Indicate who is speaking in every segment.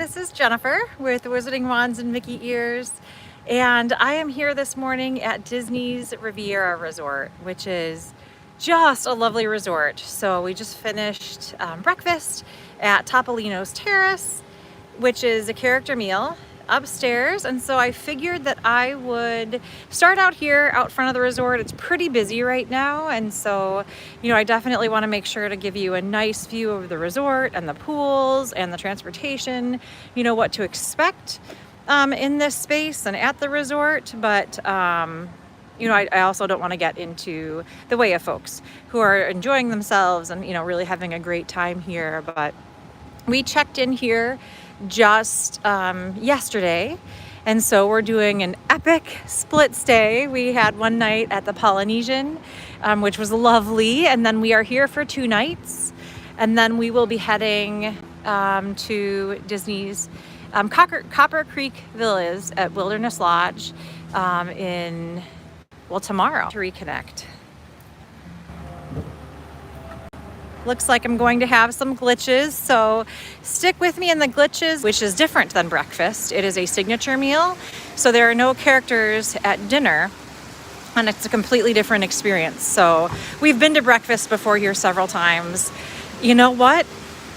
Speaker 1: this is Jennifer with Wizarding Wands and Mickey Ears, and I am here this morning at Disney's Riviera Resort, which is just a lovely resort. So we just finished breakfast at Topolino's Terrace, which is a character meal upstairs, and so I figured that I would start out here out front of the resort. It's pretty busy right now, and so I definitely want to make sure to give you a nice view of the resort and the pools and the transportation, what to expect in this space and at the resort. But I also don't want to get into the way of folks who are enjoying themselves and really having a great time here. But we checked in here just yesterday, and so we're doing an epic split stay. We had one night at the Polynesian, which was lovely, and then we are here for 2 nights, and then we will be heading to Disney's Copper Creek Villas at Wilderness Lodge tomorrow to reconnect. Looks like I'm going to have some glitches, so stick with me in the glitches, which is different than breakfast. It is a signature meal, so there are no characters at dinner, and it's a completely different experience. So we've been to breakfast before here several times. You know what?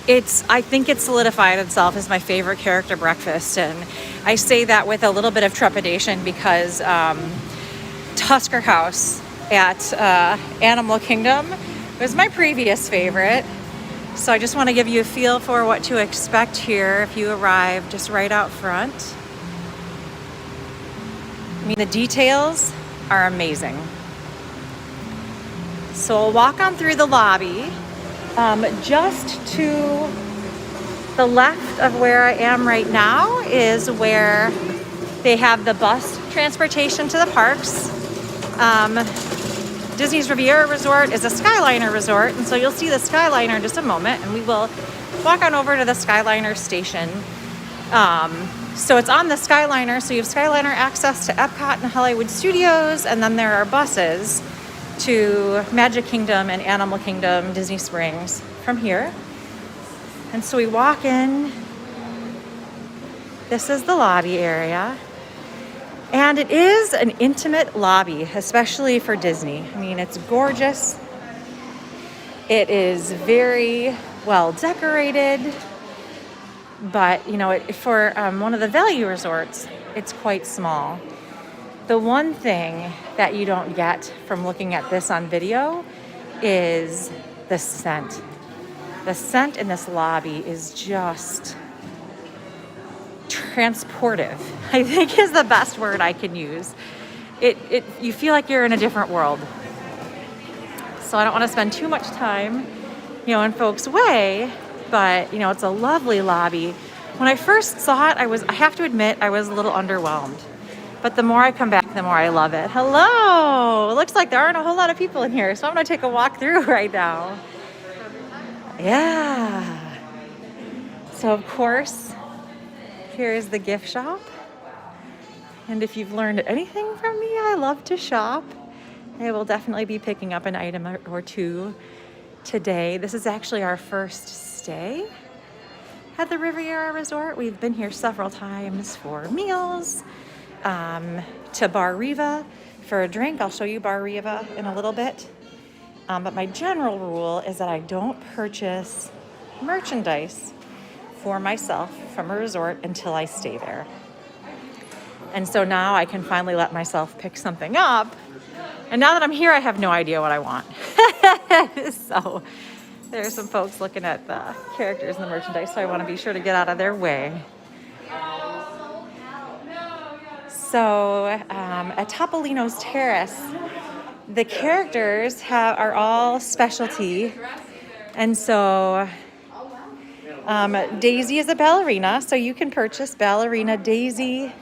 Speaker 1: I think it's solidified itself as my favorite character breakfast, and I say that with a little bit of trepidation because Tusker House at Animal Kingdom was my previous favorite. So I just want to give you a feel for what to expect here if you arrive just right out front. I mean, the details are amazing. So I'll walk on through the lobby. Just to the left of where I am right now is where they have the bus transportation to the parks. Disney's Riviera Resort is a Skyliner resort, and so you'll see the Skyliner in just a moment, and we will walk on over to the Skyliner station. So it's on the Skyliner, so you have Skyliner access to Epcot and Hollywood Studios, and then there are buses to Magic Kingdom and Animal Kingdom, Disney Springs from here. And so we walk in. This is the lobby area. And it is an intimate lobby, especially for Disney. I mean, it's gorgeous. It is very well decorated. But, for one of the value resorts, it's quite small. The one thing that you don't get from looking at this on video is the scent. The scent in this lobby is just transportive, I think is the best word I can use. You feel like you're in a different world. So I don't want to spend too much time, in folks' way, but it's a lovely lobby. When I first saw it, I have to admit, I was a little underwhelmed. But the more I come back, the more I love it. Hello! It looks like there aren't a whole lot of people in here, so I'm going to take a walk through right now. Yeah. So of course, here is the gift shop. And if you've learned anything from me, I love to shop. I will definitely be picking up an item or two today. This is actually our first stay at the Riviera Resort. We've been here several times for meals, to Bar Riva for a drink. I'll show you Bar Riva in a little bit. But my general rule is that I don't purchase merchandise for myself from a resort until I stay there. And so now I can finally let myself pick something up. And now that I'm here, I have no idea what I want. So there's some folks looking at the characters and the merchandise, so I want to be sure to get out of their way. So at Topolino's Terrace, the characters are all specialty. And so Daisy is a ballerina, so you can purchase ballerina Daisy.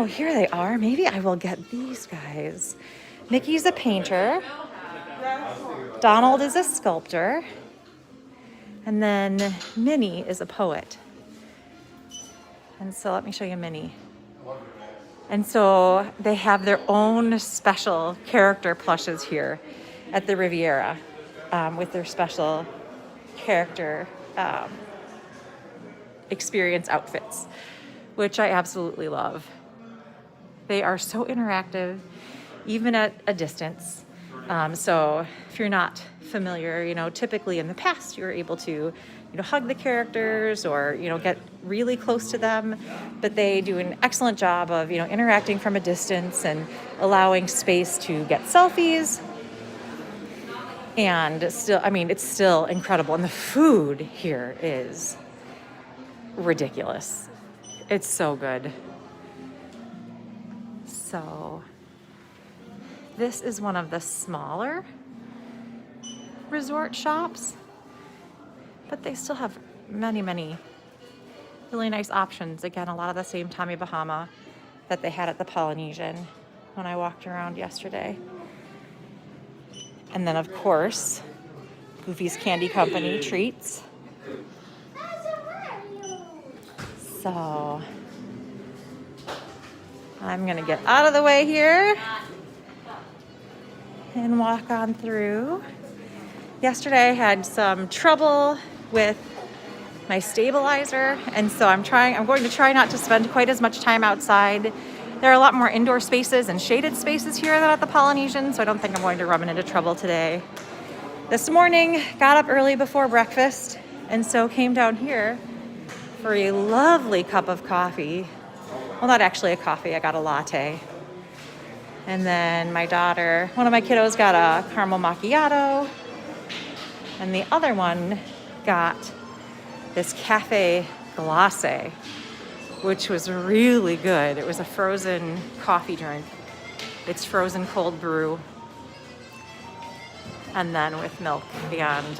Speaker 1: Here they are. Maybe I will get these guys. Mickey's a painter. Donald is a sculptor. And then Minnie is a poet. And so let me show you Minnie. And so they have their own special character plushes here at the Riviera with their special character experience outfits, which I absolutely love. They are so interactive, even at a distance. So if you're not familiar, typically in the past you were able to, hug the characters or, get really close to them, but they do an excellent job of, interacting from a distance and allowing space to get selfies. And still, it's still incredible. And the food here is ridiculous. It's so good. So this is one of the smaller resort shops, but they still have many, many really nice options. Again, a lot of the same Tommy Bahama that they had at the Polynesian when I walked around yesterday. And then, of course, Goofy's Candy Company treats. So I'm gonna get out of the way here and walk on through. Yesterday I had some trouble with my stabilizer, and so I'm going to try not to spend quite as much time outside. There are a lot more indoor spaces and shaded spaces here than at the Polynesian, so I don't think I'm going to run into trouble today. This morning, got up early before breakfast, and so came down here for a lovely cup of coffee. Well, not actually a coffee, I got a latte. And then my daughter, one of my kiddos got a caramel macchiato, and the other one got this cafe glace, which was really good. It was a frozen coffee drink. It's frozen cold brew, and then with milk and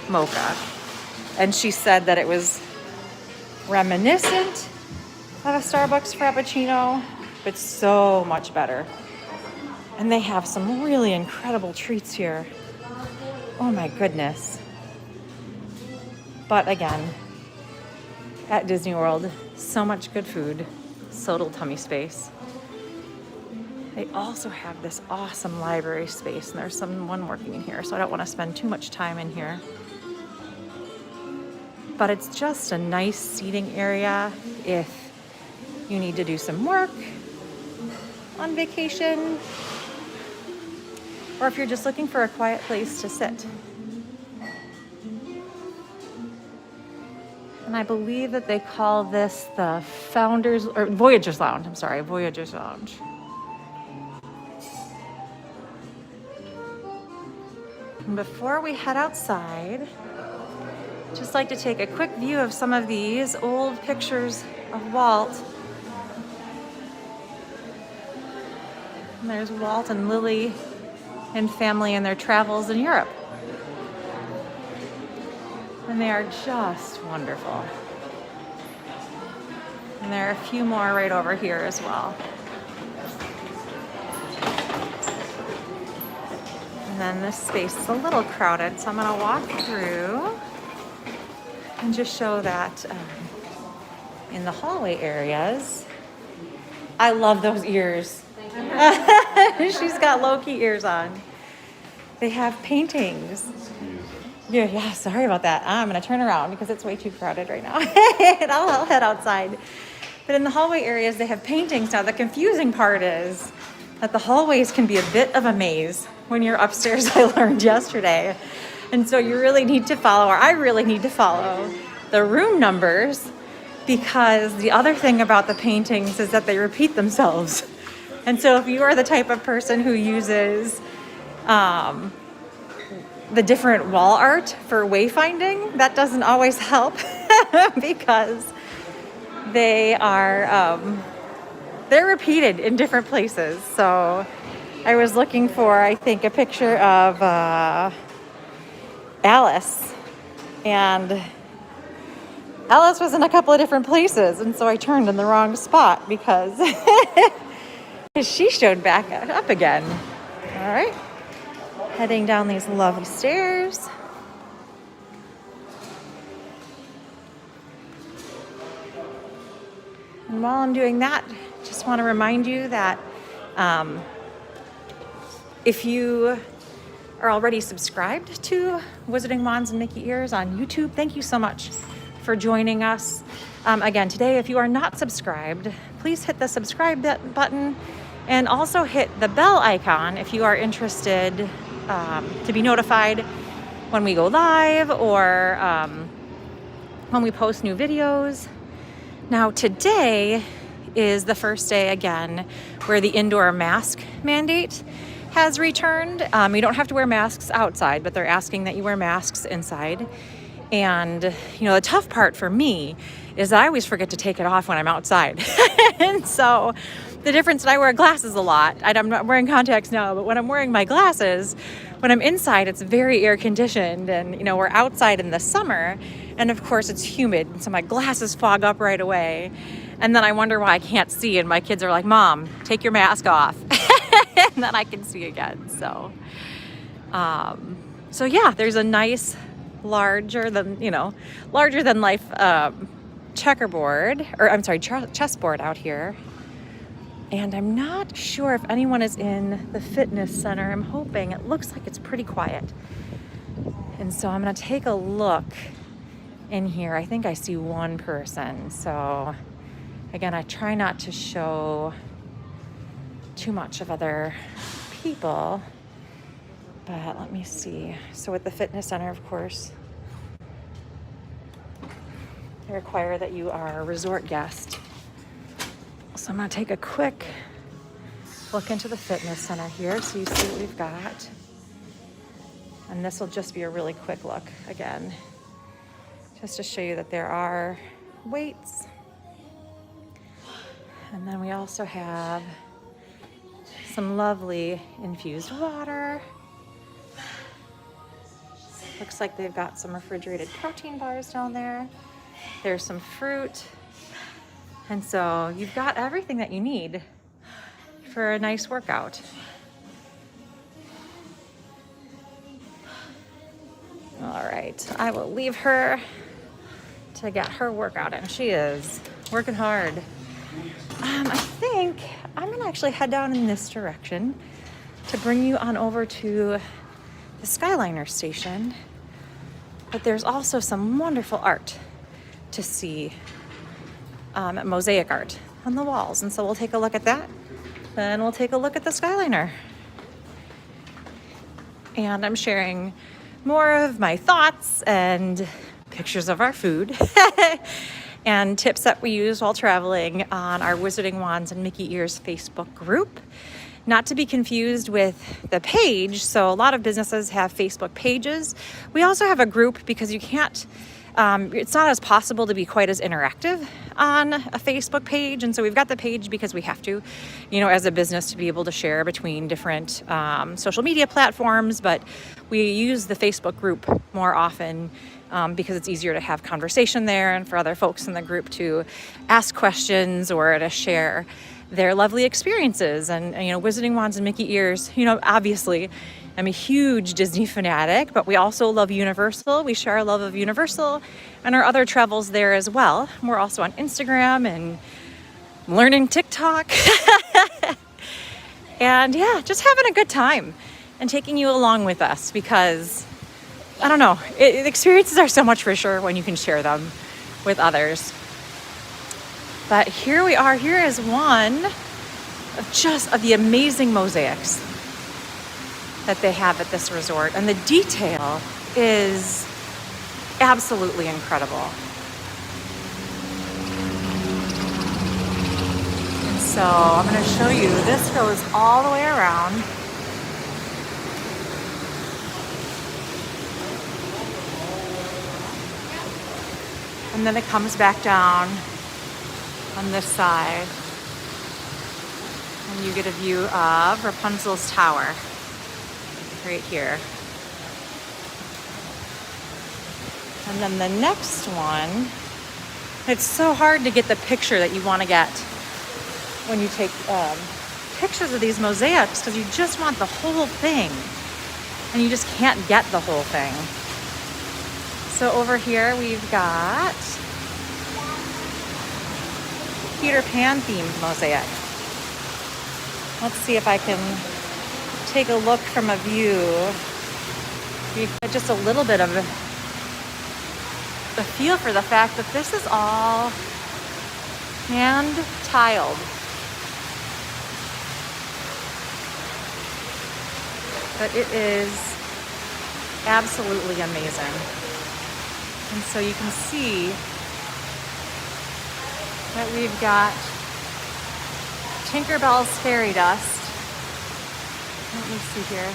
Speaker 1: mocha. And she said that it was reminiscent of a Starbucks Frappuccino, but so much better. And they have some really incredible treats here. Oh my goodness. But again, at Disney World, so much good food, so little tummy space. They also have this awesome library space, and there's someone working in here, so I don't want to spend too much time in here. But it's just a nice seating area if you need to do some work on vacation, or if you're just looking for a quiet place to sit. And I believe that they call this the Voyagers Lounge. Voyagers Lounge. And before we head outside, just like to take a quick view of some of these old pictures of Walt. And there's Walt and Lily and family in their travels in Europe. And they are just wonderful. And there are a few more right over here as well. And then this space is a little crowded, so I'm gonna walk through and just show that in the hallway areas, I love those ears. She's got low-key ears on. They have paintings. Yeah, sorry about that. I'm gonna turn around because it's way too crowded right now. And I'll head outside. But in the hallway areas, they have paintings. Now, the confusing part is that the hallways can be a bit of a maze when you're upstairs, I learned yesterday. And so you really need to follow, or I really need to follow the room numbers, because the other thing about the paintings is that they repeat themselves. And so if you are the type of person who uses the different wall art for wayfinding, that doesn't always help because they are, they're repeated in different places. So I was looking for, I think, a picture of Alice, and Alice was in a couple of different places, and so I turned in the wrong spot because she showed back up again. All right, heading down these lovely stairs. And while I'm doing that, just want to remind you that if you are already subscribed to Wizarding Wands and Mickey Ears on YouTube, thank you so much for joining us. Again, today, if you are not subscribed, please hit the subscribe button and also hit the bell icon if you are interested to be notified when we go live or when we post new videos. Now, today is the first day again where the indoor mask mandate has returned. You don't have to wear masks outside, but they're asking that you wear masks inside. And, the tough part for me is that I always forget to take it off when I'm outside. And so the difference, and I wear glasses a lot. I'm not wearing contacts now, but when I'm wearing my glasses, when I'm inside, it's very air conditioned. And, we're outside in the summer. And of course it's humid. And so my glasses fog up right away. And then I wonder why I can't see. And my kids are like, Mom, take your mask off. And then I can see again. So yeah, there's a nice larger than life chessboard out here. And I'm not sure if anyone is in the fitness center. I'm hoping. It looks like it's pretty quiet. And so I'm going to take a look in here. I think I see one person. So again, I try not to show too much of other people, but let me see. So at the fitness center, of course, they require that you are a resort guest. So I'm going to take a quick look into the fitness center here so you see what we've got. And this will just be a really quick look again, just to show you that there are weights. And then we also have some lovely infused water. Looks like they've got some refrigerated protein bars down there. There's some fruit. And so you've got everything that you need for a nice workout. All right, I will leave her to get her workout in. She is working hard. I think I'm gonna actually head down in this direction to bring you on over to the Skyliner station. But there's also some wonderful art to see, mosaic art on the walls. And so we'll take a look at that. Then we'll take a look at the Skyliner. And I'm sharing more of my thoughts and pictures of our food and tips that we use while traveling on our Wizarding Wands and Mickey Ears Facebook group. Not to be confused with the page. So a lot of businesses have Facebook pages. We also have a group because you can't, it's not as possible to be quite as interactive on a Facebook page. And so we've got the page because we have to, as a business, to be able to share between different social media platforms. But we use the Facebook group more often because it's easier to have conversation there and for other folks in the group to ask questions or to share their lovely experiences. And Wizarding Wands and Mickey Ears, obviously I'm a huge Disney fanatic, but we also love Universal. We share our love of Universal and our other travels there as well. We're also on Instagram and learning TikTok. And yeah, just having a good time and taking you along with us because, I don't know, the experiences are so much richer when you can share them with others. But here we are. Here is one of the amazing mosaics that they have at this resort. And the detail is absolutely incredible. And so I'm going to show you, this goes all the way around. And then it comes back down on this side, and you get a view of Rapunzel's tower right here. And then the next one, it's so hard to get the picture that you want to get when you take pictures of these mosaics because you just want the whole thing and you just can't get the whole thing. So over here we've got Peter Pan themed mosaic. Let's see if I can take a look from a view. We've got just a little bit of a feel for the fact that this is all hand tiled. But it is absolutely amazing. And so you can see that we've got Tinkerbell's fairy dust. Let me see here.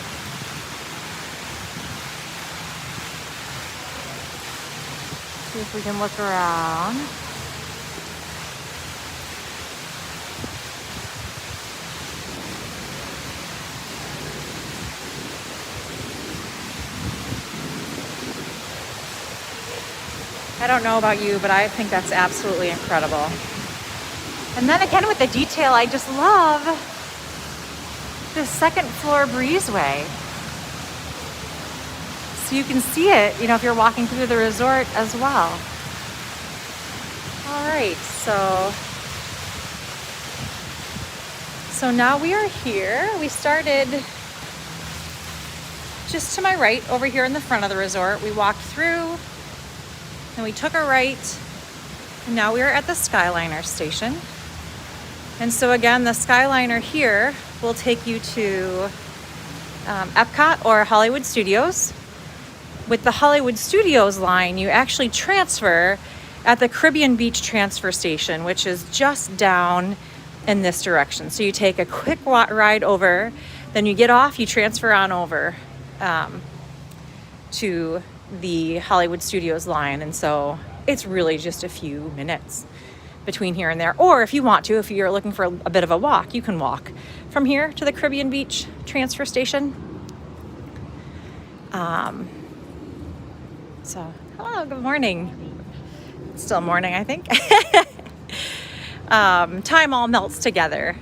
Speaker 1: See if we can look around. I don't know about you, but I think that's absolutely incredible. And then again with the detail, I just love this second floor breezeway. So you can see it, you know, if you're walking through the resort as well. All right, so now we are here. We started just to my right over here in the front of the resort. We walked through, and we took a right, and now we are at the Skyliner station. And so again, the Skyliner here will take you to Epcot or Hollywood Studios. With the Hollywood Studios line, you actually transfer at the Caribbean Beach transfer station, which is just down in this direction. So you take a quick ride over, then you get off, you transfer on over to the Hollywood Studios line. And so it's really just a few minutes between here and there. Or if you want to, if you're looking for a bit of a walk, you can walk from here to the Caribbean Beach transfer station. So, hello, good morning. It's still morning, I think. Time all melts together.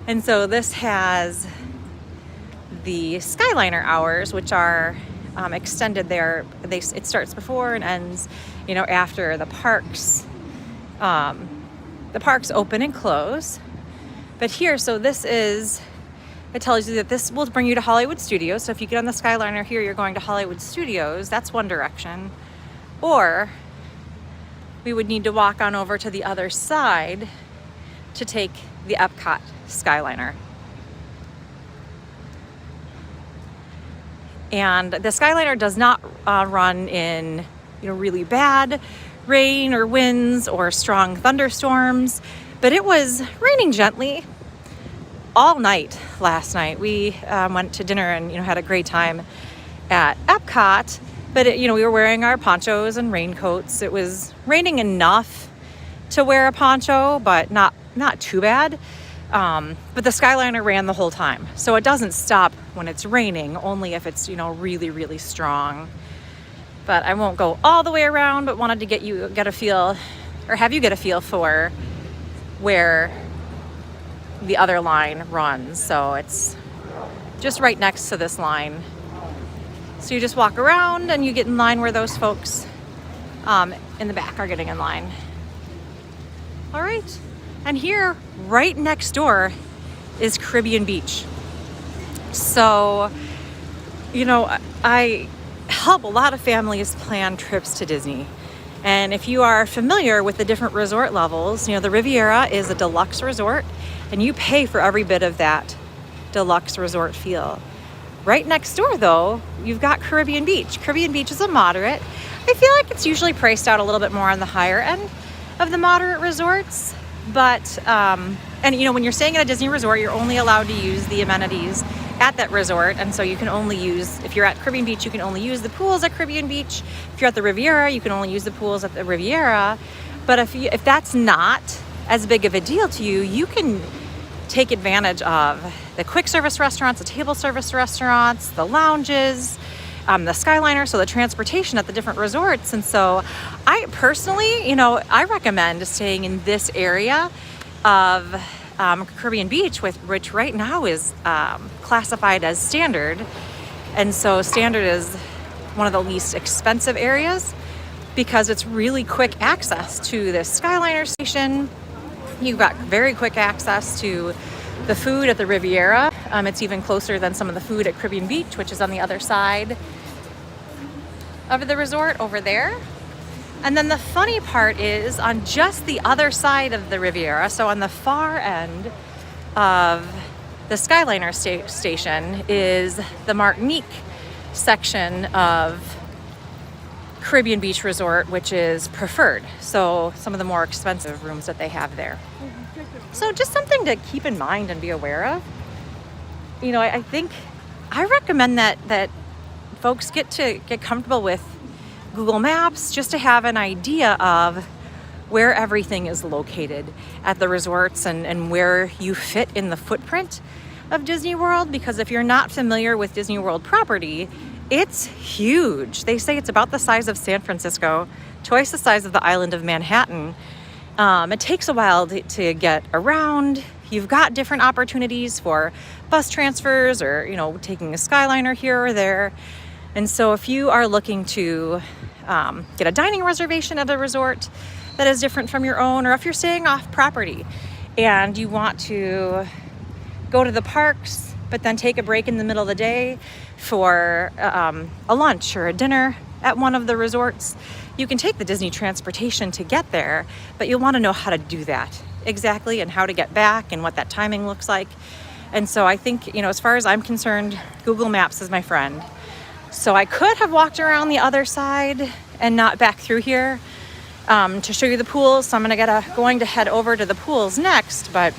Speaker 1: And so this has the Skyliner hours, which are extended there. It starts before and ends, you know, after the parks. The parks open and close. But here, so this is, it tells you that this will bring you to Hollywood Studios. So if you get on the Skyliner here, you're going to Hollywood Studios. That's one direction. Or we would need to walk on over to the other side to take the Epcot Skyliner. And the Skyliner does not run in, you know, really bad rain or winds or strong thunderstorms, but it was raining gently all night last night. We went to dinner and, you know, had a great time at Epcot, but it, you know, we were wearing our ponchos and raincoats. It was raining enough to wear a poncho, but not too bad. But the Skyliner ran the whole time, so it doesn't stop when it's raining, only if it's, you know, really, really strong. But I won't go all the way around, but wanted to get a feel, or have you get a feel for where the other line runs. So it's just right next to this line. So you just walk around and you get in line where those folks in the back are getting in line. All right. And here, right next door, is Caribbean Beach. So, you know, I help a lot of families plan trips to Disney. And if you are familiar with the different resort levels, you know, the Riviera is a deluxe resort, and you pay for every bit of that deluxe resort feel. Right next door, though, you've got Caribbean Beach. Caribbean Beach is a moderate. I feel like it's usually priced out a little bit more on the higher end of the moderate resorts. But, and you know, when you're staying at a Disney resort, you're only allowed to use the amenities at that resort. And so you can only use, if you're at Caribbean Beach, you can only use the pools at Caribbean Beach. If you're at the Riviera, you can only use the pools at the Riviera. But if that's not as big of a deal to you, you can take advantage of the quick service restaurants, the table service restaurants, the lounges, the Skyliner, so the transportation at the different resorts. And so I personally, you know, I recommend staying in this area of Caribbean Beach, which right now is classified as standard. And so standard is one of the least expensive areas because it's really quick access to the Skyliner station. You've got very quick access to the food at the Riviera. It's even closer than some of the food at Caribbean Beach, which is on the other side of the resort over there. And then the funny part is on just the other side of the Riviera, so on the far end of the Skyliner station, is the Martinique section of Caribbean Beach Resort, which is preferred. So some of the more expensive rooms that they have there. So just something to keep in mind and be aware of. You know, I think I recommend that folks get comfortable with Google Maps just to have an idea of where everything is located at the resorts and where you fit in the footprint of Disney World. Because if you're not familiar with Disney World property, it's huge. They say it's about the size of San Francisco, twice the size of the island of Manhattan. It takes a while to get around. You've got different opportunities for bus transfers or, you know, taking a Skyliner here or there. And so if you are looking to get a dining reservation at a resort that is different from your own, or if you're staying off property and you want to go to the parks, but then take a break in the middle of the day for a lunch or a dinner at one of the resorts, you can take the Disney transportation to get there, but you'll want to know how to do that exactly and how to get back and what that timing looks like. And so I think, you know, as far as I'm concerned, Google Maps is my friend. So I could have walked around the other side and not back through here to show you the pools. So I'm going to head over to the pools next, but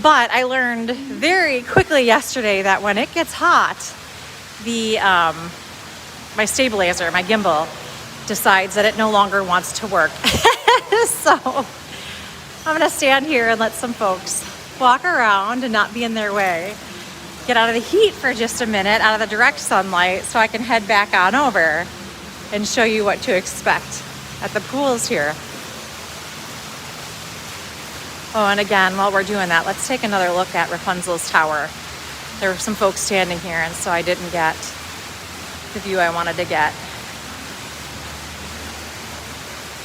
Speaker 1: I learned very quickly yesterday that when it gets hot, the my stabilizer, my gimbal, decides that it no longer wants to work. So I'm gonna stand here and let some folks walk around and not be in their way, get out of the heat for just a minute, out of the direct sunlight, so I can head back on over and show you what to expect at the pools here. Oh, and again, while we're doing that, let's take another look at Rapunzel's Tower. There were some folks standing here, and so I didn't get the view I wanted to get.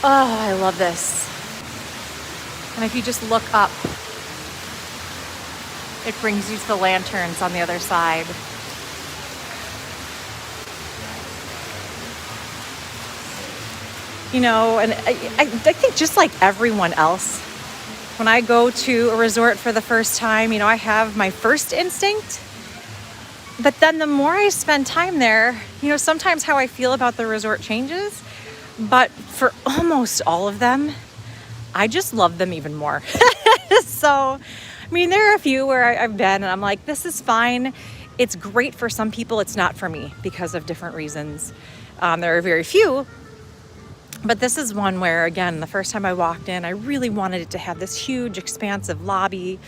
Speaker 1: Oh, I love this. And if you just look up, it brings you to the lanterns on the other side. You know, and I think just like everyone else, when I go to a resort for the first time, you know, I have my first instinct. But then the more I spend time there, you know, sometimes how I feel about the resort changes. But for almost all of them, I just love them even more. So, I mean, there are a few where I've been and I'm like, this is fine. It's great for some people. It's not for me because of different reasons. There are very few. But this is one where, again, the first time I walked in, I really wanted it to have this huge, expansive lobby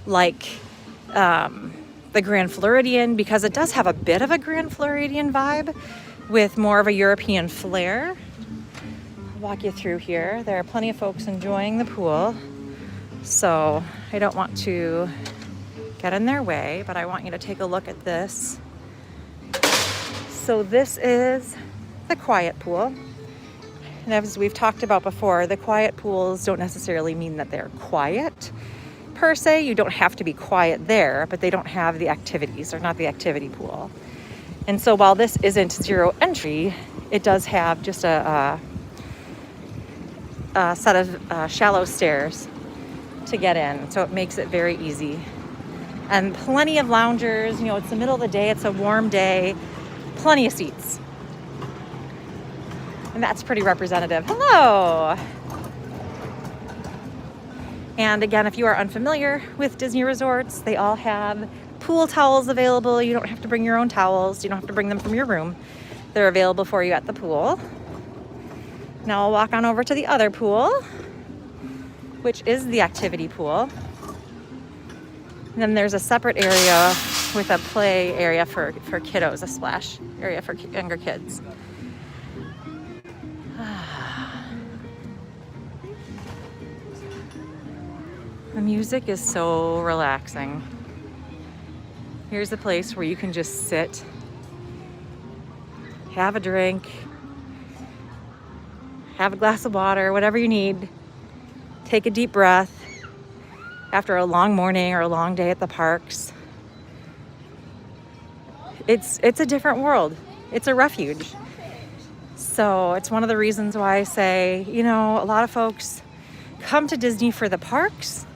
Speaker 1: like the Grand Floridian, because it does have a bit of a Grand Floridian vibe with more of a European flair. I'll walk you through here. There are plenty of folks enjoying the pool, so I don't want to get in their way, but I want you to take a look at this. So this is the quiet pool. And as we've talked about before, the quiet pools don't necessarily mean that they're quiet per se. You don't have to be quiet there, but they don't have the activities. They're not the activity pool. And so while this isn't zero entry, it does have just a set of shallow stairs to get in. So it makes it very easy. And plenty of loungers. You know, it's the middle of the day. It's a warm day. Plenty of seats. And that's pretty representative. Hello. And again, if you are unfamiliar with Disney resorts, they all have pool towels available. You don't have to bring your own towels. You don't have to bring them from your room. They're available for you at the pool. Now I'll walk on over to the other pool, which is the activity pool. And then there's a separate area with a play area for kiddos, a splash area for younger kids. The music is so relaxing. Here's a place where you can just sit, have a drink, have a glass of water, whatever you need. Take a deep breath after a long morning or a long day at the parks. It's a different world. It's a refuge. So it's one of the reasons why I say, you know, a lot of folks come to Disney for the parks,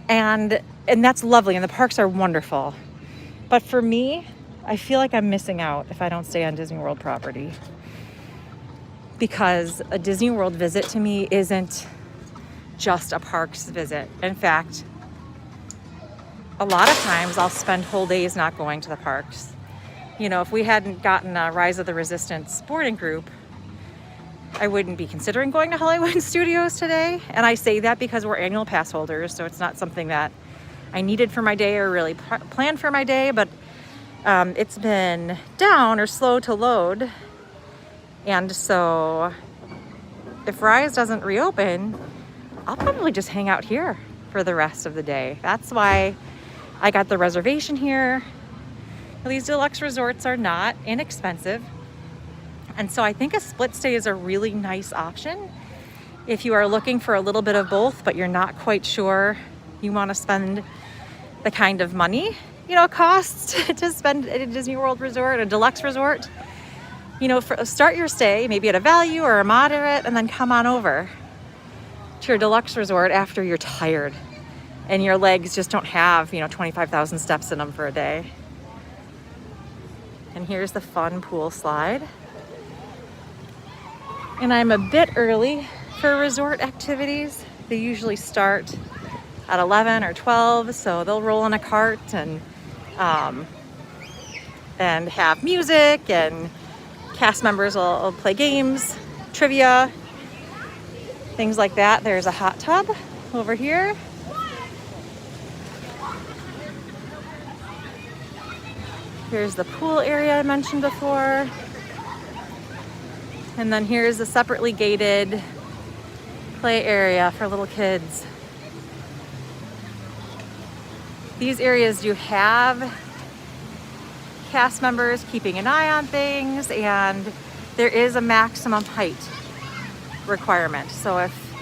Speaker 1: and that's lovely, and the parks are wonderful. But for me, I feel like I'm missing out if I don't stay on Disney World property, because a Disney World visit to me isn't just a parks visit. In fact, a lot of times I'll spend whole days not going to the parks. You know, if we hadn't gotten a Rise of the Resistance boarding group, I wouldn't be considering going to Hollywood Studios today. And I say that because we're annual pass holders, so it's not something that I needed for my day or really planned for my day, but it's been down or slow to load. And so if Rise doesn't reopen, I'll probably just hang out here for the rest of the day. That's why I got the reservation here. These deluxe resorts are not inexpensive. And so I think a split stay is a really nice option if you are looking for a little bit of both, but you're not quite sure you want to spend the kind of money, you know, it costs to spend at a Disney World resort, a deluxe resort. You know, start your stay maybe at a value or a moderate, and then come on over to your deluxe resort after you're tired and your legs just don't have, you know, 25,000 steps in them for a day. And here's the fun pool slide. And I'm a bit early for resort activities. They usually start at 11 or 12, so they'll roll in a cart and have music, and cast members will play games, trivia, things like that. There's a hot tub over here. Here's the pool area I mentioned before. And then here's a separately gated play area for little kids. These areas do have cast members keeping an eye on things, and there is a maximum height requirement. So if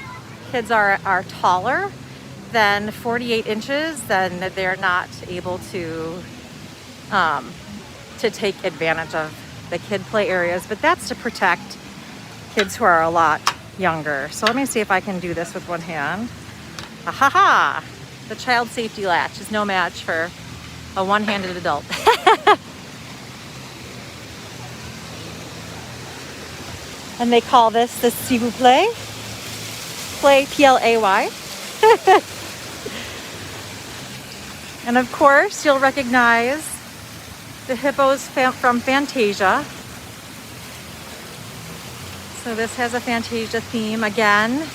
Speaker 1: kids are taller than 48 inches, then they're not able to take advantage of the kid play areas, but that's to protect kids who are a lot younger. So let me see if I can do this with one hand. Ha! The child safety latch is no match for a one-handed adult. And they call this the s'il vous plaît, play, P-L-A-Y. And of course, you'll recognize the hippos from Fantasia. So this has a Fantasia theme again.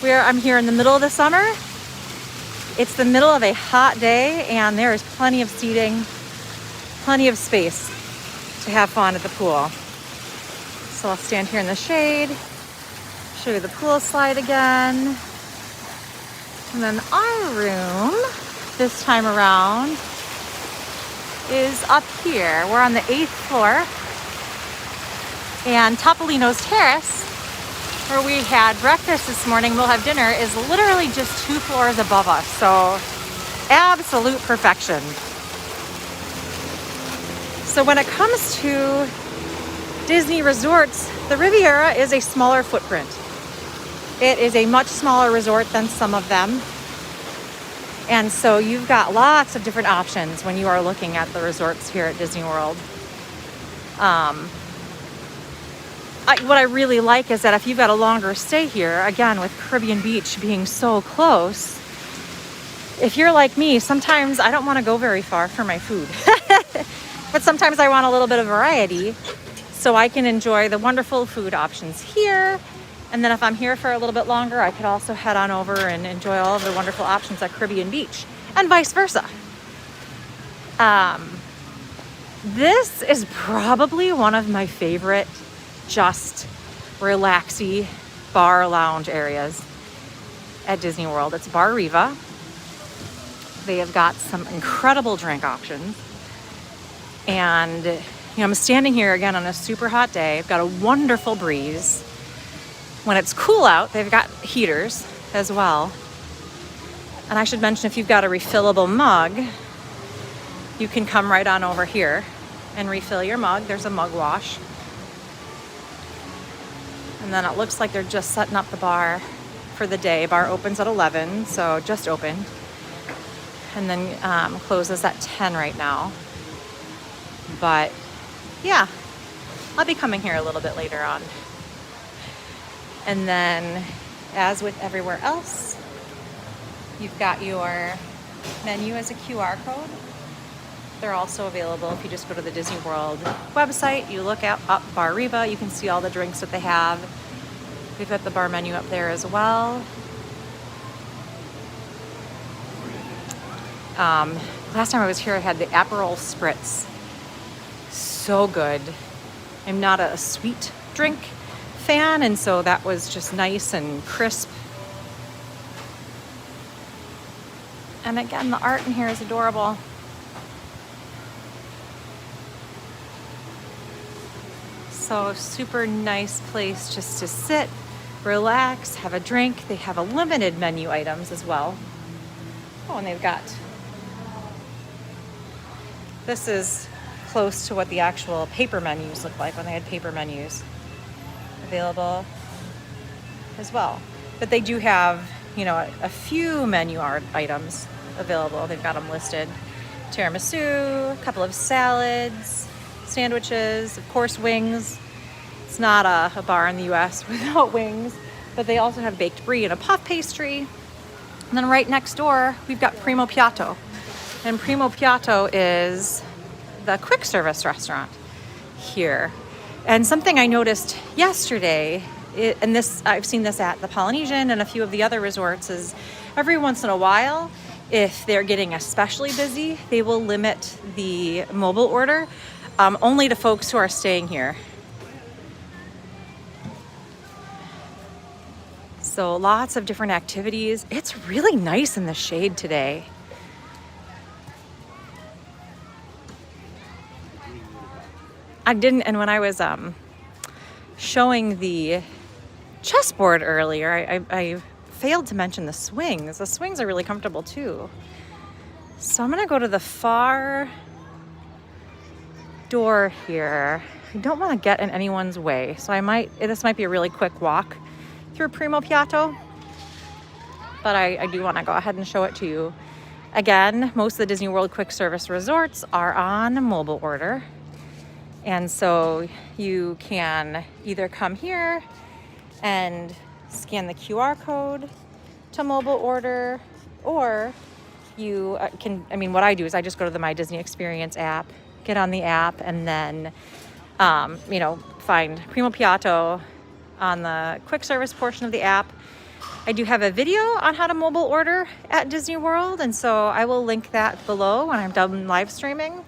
Speaker 1: I'm here in the middle of the summer. It's the middle of a hot day, and there is plenty of seating, plenty of space to have fun at the pool. So I'll stand here in the shade, show you the pool slide again. And then our room this time around is up here. We're on the 8th floor. And Topolino's Terrace, where we had breakfast this morning, we'll have dinner, is literally just 2 floors above us. So absolute perfection. So when it comes to Disney resorts, the Riviera is a smaller footprint. It is a much smaller resort than some of them. And so you've got lots of different options when you are looking at the resorts here at Disney World. What I really like is that if you've got a longer stay here, again, with Caribbean Beach being so close, if you're like me, sometimes I don't want to go very far for my food. But sometimes I want a little bit of variety, so I can enjoy the wonderful food options here. And then if I'm here for a little bit longer, I could also head on over and enjoy all of the wonderful options at Caribbean Beach, and vice versa. This is probably one of my favorite just relaxy bar lounge areas at Disney World. It's Bar Riva. They have got some incredible drink options. And I'm standing here again on a super hot day. I've got a wonderful breeze. When it's cool out, they've got heaters as well. And I should mention, if you've got a refillable mug, you can come right on over here and refill your mug. There's a mug wash. And then it looks like they're just setting up the bar for the day. Bar opens at 11, so just opened. And then closes at 10 right now. But yeah, I'll be coming here a little bit later on. And then, as with everywhere else, you've got your menu as a QR code. They're also available if you just go to the Disney World website. You look up Bar Riva, you can see all the drinks that they have. We've got the bar menu up there as well. Last time I was here, I had the Aperol Spritz. So good. I'm not a sweet drink fan, and so that was just nice and crisp. And again, the art in here is adorable. So super nice place just to sit, relax, have a drink. They have a limited menu items as well. Oh, and they've got, this is close to what the actual paper menus look like when they had paper menus available as well. But they do have, you know, a few menu art items available. They've got them listed. Tiramisu, a couple of salads, sandwiches, of course wings. It's not a bar in the US without wings, but they also have baked brie and a puff pastry. And then right next door, we've got Primo Piatto. And Primo Piatto is the quick service restaurant here. And something I noticed yesterday, and this I've seen this at the Polynesian and a few of the other resorts, is every once in a while, if they're getting especially busy, they will limit the mobile order only to folks who are staying here. So lots of different activities. It's really nice in the shade today. And when I was showing the chessboard earlier, I failed to mention the swings. The swings are really comfortable too. So I'm gonna go to the far door here. I don't want to get in anyone's way, so this might be a really quick walk through Primo Piatto, but I do want to go ahead and show it to you. Again, most of the Disney World quick service resorts are on mobile order, and so you can either come here and scan the QR code to mobile order, or you what I do is I just go to the My Disney Experience app, get on the app, and then find Primo Piatto on the quick service portion of the app. I do have a video on how to mobile order at Disney World, and so I will link that below when I'm done live streaming.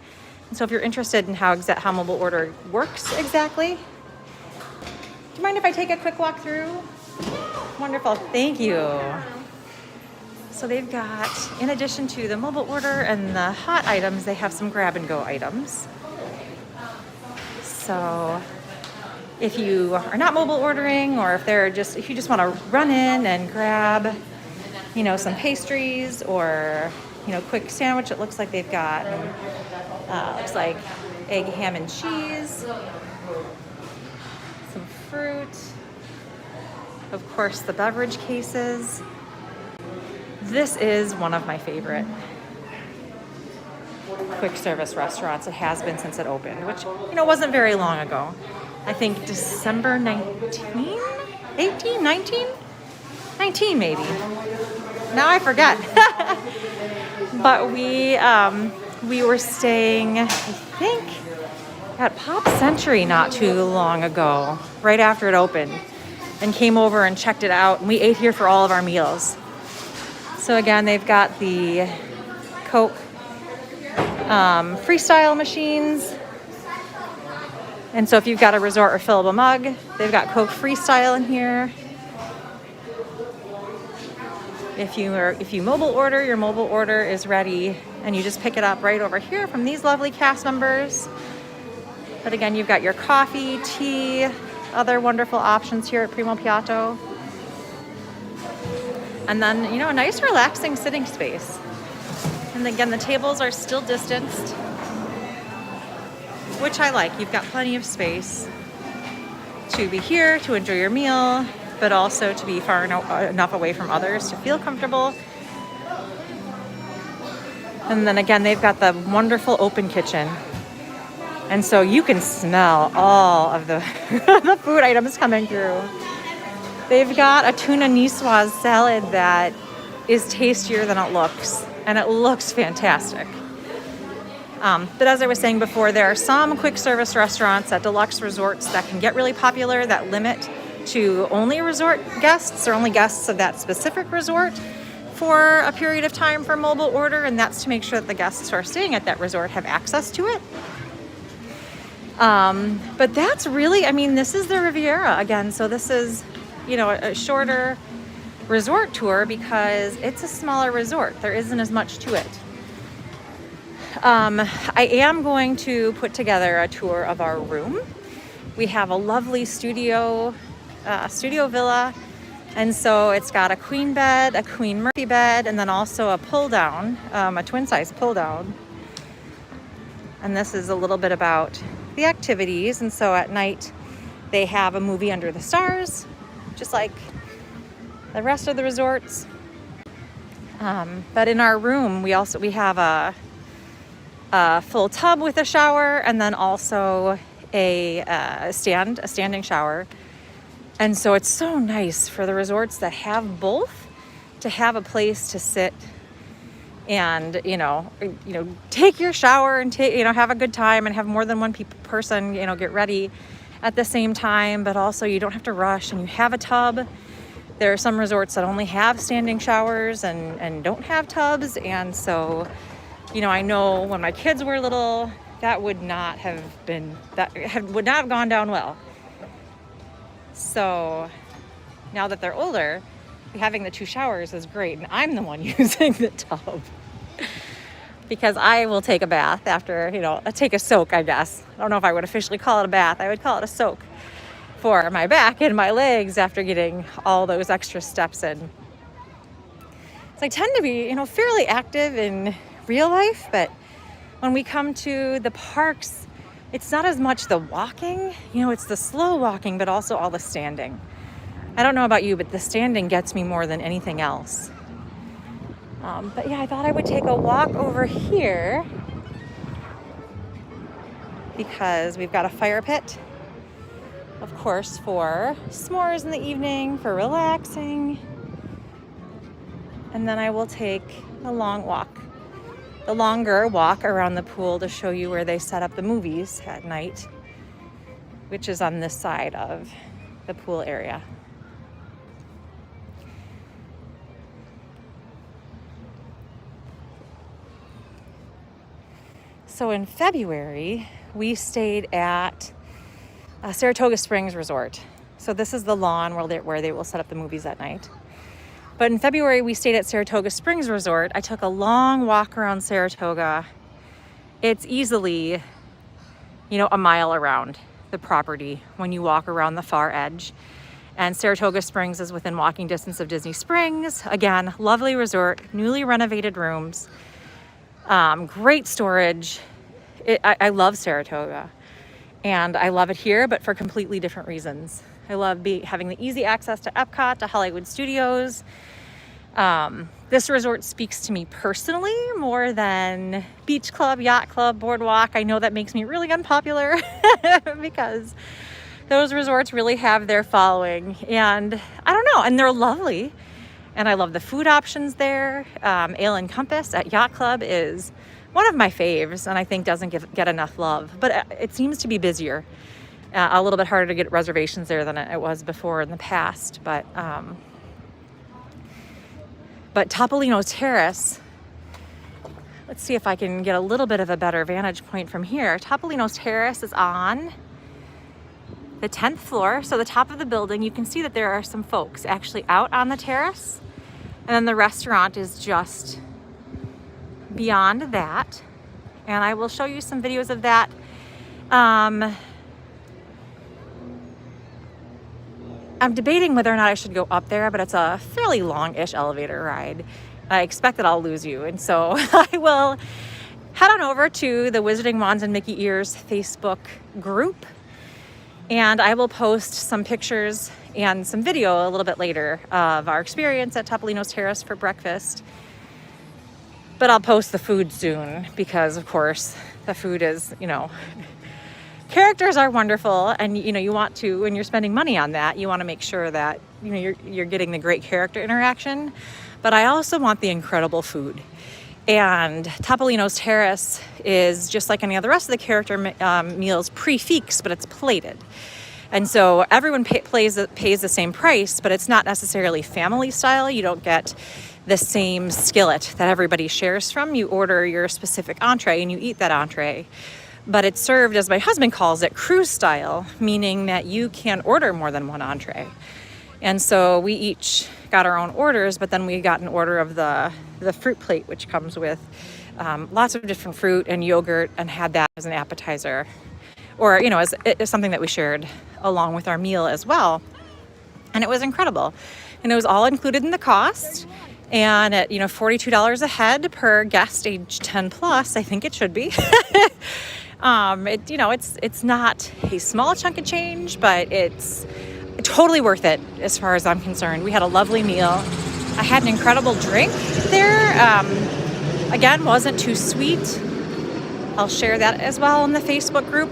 Speaker 1: And so if you're interested in how mobile order works exactly, do you mind if I take a quick walk through? Wonderful, thank you. So they've got, in addition to the mobile order and the hot items, they have some grab and go items. So if you are not mobile ordering, or if you just want to run in and grab, some pastries or, quick sandwich, it looks like they've got, looks like egg, ham, and cheese, some fruit, of course, the beverage cases. This is one of my favorite quick service restaurants. It has been since it opened, which, wasn't very long ago. I think December 19, 18, 19? 19 maybe. Now I forget. But we were staying, I think, at Pop Century not too long ago, right after it opened, and came over and checked it out, and we ate here for all of our meals. So again, they've got the Coke freestyle machines. And so if you've got a resort refillable mug, they've got Coke Freestyle in here. If you mobile order, your mobile order is ready, and you just pick it up right over here from these lovely cast members. But again, you've got your coffee, tea, other wonderful options here at Primo Piatto. And then, a nice relaxing sitting space. And again, the tables are still distanced, which I like. You've got plenty of space. to be here to enjoy your meal, but also to be far enough away from others to feel comfortable. And then again, they've got the wonderful open kitchen. And so you can smell all of the, the food items coming through. They've got a tuna niçoise salad that is tastier than it looks, and it looks fantastic. But as I was saying before, there are some quick service restaurants at deluxe resorts that can get really popular that limit to only resort guests or only guests of that specific resort for a period of time for mobile order, and that's to make sure that the guests who are staying at that resort have access to it. But that's really, I mean, this is the Riviera again. So this is, you know, a shorter resort tour because it's a smaller resort. There isn't as much to it. I am going to put together a tour of our room. We have a lovely studio villa. And so it's got a queen bed, a queen Murphy bed, and then also a pull down, a twin size pull down. And this is a little bit about the activities. And so at night they have a movie under the stars, just like the rest of the resorts. But in our room, we have a full tub with a shower, and then also a standing shower. And so it's so nice for the resorts that have both to have a place to sit and, take your shower and have a good time and have more than one person, get ready at the same time, but also you don't have to rush and you have a tub. There are some resorts that only have standing showers and don't have tubs. And so, I know when my kids were little, that would not have gone down well. So now that they're older, having the two showers is great. And I'm the one using the tub because I will take a bath after, take a soak, I guess. I don't know if I would officially call it a bath. I would call it a soak for my back and my legs after getting all those extra steps in. So I tend to be, fairly active in real life, but when we come to the parks, it's not as much the walking, it's the slow walking, but also all the standing. I don't know about you, but the standing gets me more than anything else. But yeah, I thought I would take a walk over here because we've got a fire pit, of course, for s'mores in the evening, for relaxing. And then I will take a longer walk around the pool to show you where they set up the movies at night, which is on this side of the pool area. So in February, we stayed at Saratoga Springs Resort. So this is the lawn where they will set up the movies at night. But in February, we stayed at Saratoga Springs Resort. I took a long walk around Saratoga. It's easily, a mile around the property when you walk around the far edge. And Saratoga Springs is within walking distance of Disney Springs. Again, lovely resort, newly renovated rooms, great storage. I love Saratoga. And I love it here, but for completely different reasons. I love having the easy access to Epcot, to Hollywood Studios. This resort speaks to me personally more than beach club, yacht club, boardwalk. I know that makes me really unpopular because those resorts really have their following. And I don't know, and they're lovely. And I love the food options there. Ale and Compass at Yacht Club is one of my faves, and I think doesn't get enough love. But it seems to be busier. A little bit harder to get reservations there than it was before in the past. But Topolino Terrace, let's see if I can get a little bit of a better vantage point from here. Topolino Terrace is on the 10th floor, so the top of the building. You can see that there are some folks actually out on the terrace, and then the restaurant is just beyond that, and I will show you some videos of that. I'm debating whether or not I should go up there, but it's a fairly long-ish elevator ride. I expect that I'll lose you, and so I will head on over to the Wizarding Wands and Mickey Ears Facebook group And I will post some pictures and some video a little bit later of our experience at Topolino's Terrace for breakfast. But I'll post the food soon because, of course, the food is, characters are wonderful, and you want to, when you're spending money on that, you want to make sure that you're getting the great character interaction. But I also want the incredible food. And Topolino's Terrace is just like any other rest of the character meals, prix-fixe, but it's plated. And so everyone pays the same price, but it's not necessarily family style. You don't get the same skillet that everybody shares from. You order your specific entree and you eat that entree. But it's served, as my husband calls it, cruise style, meaning that you can order more than one entree. And so we each got our own orders, but then we got an order of the fruit plate, which comes with lots of different fruit and yogurt, and had that as an appetizer, or as something that we shared along with our meal as well. And it was incredible, and it was all included in the cost. And at $42 a head per guest age 10 plus, I think it should be. It's not a small chunk of change, but it's totally worth it as far as I'm concerned. We had a lovely meal. I had an incredible drink there. Again, wasn't too sweet. I'll share that as well in the Facebook group.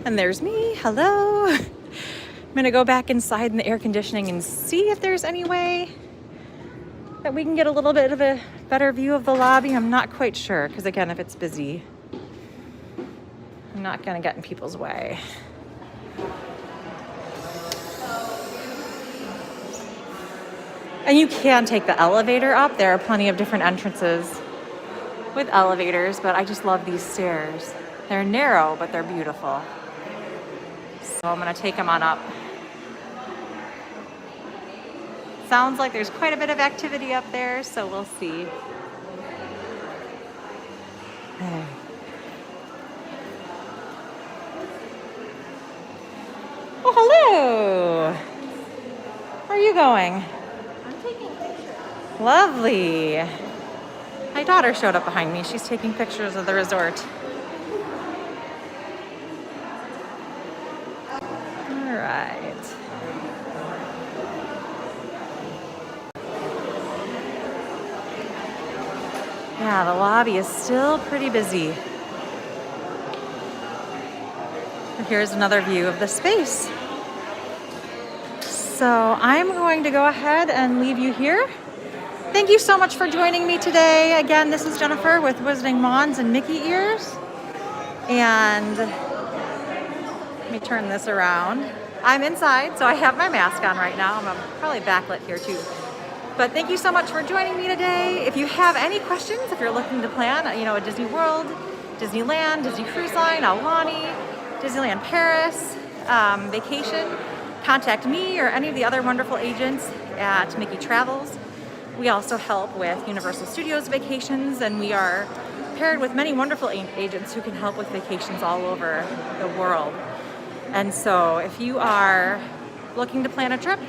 Speaker 1: And there's me. Hello. I'm going to go back inside in the air conditioning and see if there's any way that we can get a little bit of a better view of the lobby. I'm not quite sure, because again, if it's busy, I'm not going to get in people's way. And you can take the elevator up. There are plenty of different entrances with elevators, but I just love these stairs. They're narrow, but they're beautiful. So I'm going to take them on up. Sounds like there's quite a bit of activity up there, so we'll see. Hey. Oh, hello. Where are you going?
Speaker 2: I'm taking pictures.
Speaker 1: Lovely. My daughter showed up behind me. She's taking pictures of the resort. All right. Yeah, the lobby is still pretty busy. And here's another view of the space. So I'm going to go ahead and leave you here. Thank you so much for joining me today. Again, this is Jennifer with Wizarding Wands and Mickey Ears. And let me turn this around. I'm inside, so I have my mask on right now. I'm probably backlit here too. But thank you so much for joining me today. If you have any questions, if you're looking to plan, a Disney World, Disneyland, Disney Cruise Line, Aulani, Disneyland Paris vacation, contact me or any of the other wonderful agents at Mickey Travels. We also help with Universal Studios vacations, and we are paired with many wonderful agents who can help with vacations all over the world. And so if you are looking to plan a trip,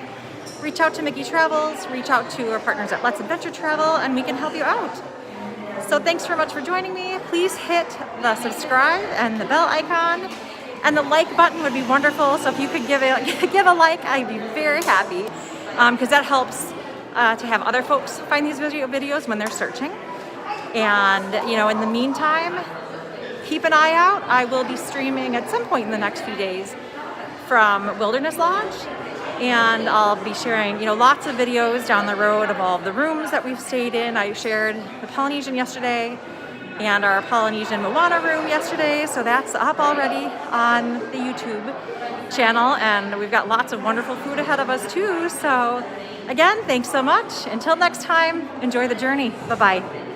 Speaker 1: reach out to Mickey Travels, reach out to our partners at Let's Adventure Travel, and we can help you out. So thanks very much for joining me. Please hit the subscribe and the bell icon, and the like button would be wonderful. So if you could give a like, I'd be very happy, because that helps to have other folks find these videos when they're searching. And in the meantime, keep an eye out. I will be streaming at some point in the next few days from Wilderness Lodge. And I'll be sharing, lots of videos down the road of all of the rooms that we've stayed in. I shared the Polynesian yesterday and our Polynesian Moana room yesterday. So that's up already on the YouTube channel. And we've got lots of wonderful food ahead of us too. So again, thanks so much. Until next time, enjoy the journey. Bye-bye.